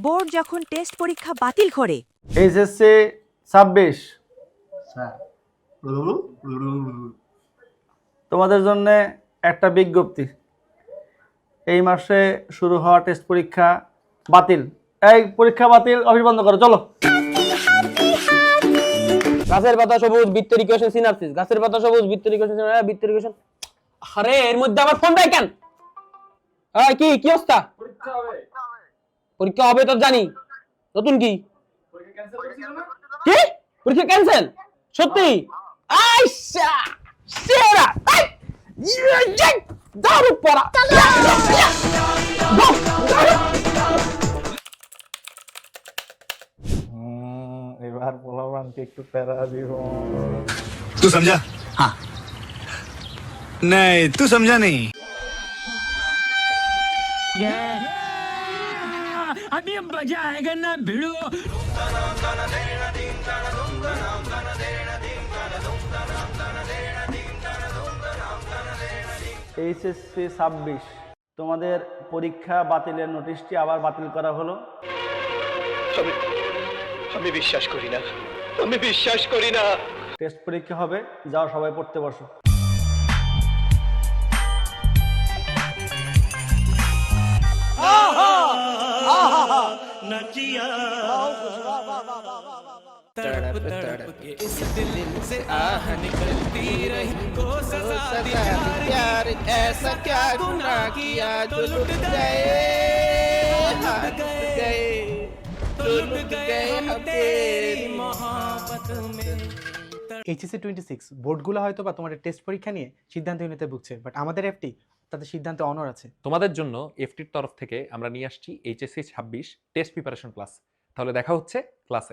Board যখন test পরীক্ষা বাতিল করে। এইচএসসি 26 স্যার তোমাদের জন্য একটা বিজ্ঞপ্তি। এই মাসে শুরু হওয়া টেস্ট পরীক্ষা বাতিল। এই পরীক্ষা বাতিল, অফিস বন্ধ করো, চলো। গাছের পাতা সবুজ, বৃত্তের ইকুয়েশন সিনাপসিস। গাছের পাতা সবুজ, বৃত্তের ইকুয়েশন সিনাপসিস, বৃত্তের ইকুয়েশন। আরে এর মধ্যে আবার ফোন দেয় কেন? এই কি কি অবস্থা? পরীক্ষা হবে তো জানি, নতুন কি? কি পরীক্ষা ক্যান্সেল? সত্যি? আইসা সেরা এই ইয়ে দারু পড়া এবার পোলাপানকে একটু প্যারা দিব। तू समझा? हाँ नहीं तू समझा नहीं। अभी मजा आएगा ना भिड़ो। এইচএসসি 26 তোমাদের পরীক্ষা বাতিলের নোটিশটি আবার বাতিল করা হলো। আমি বিশ্বাস করি না, আমি বিশ্বাস করি না। টেস্ট পরীক্ষা হবে, যাও সবাই পড়তে বসো। तड़प तड़प के इस दिल से आह निकलती रही को सजा दी प्यार ऐसा क्या गुनाह किया जो लुट गए तो लुट गए हम तेरी मोहब्बत में। এইচএসসি 26 বোর্ডগুলো হয়তো বা তোমাদের টেস্ট পরীক্ষা নিয়ে সিদ্ধান্ত নিতে ভুগছে, বাট আমাদের এফটি তাদের সিদ্ধান্তে অনর আছে। তোমাদের জন্য এফটির তরফ থেকে আমরা নিয়ে আসছি এইচএসসি 26 টেস্ট প্রিপারেশন ক্লাস। তাহলে দেখা হচ্ছে ক্লাসে।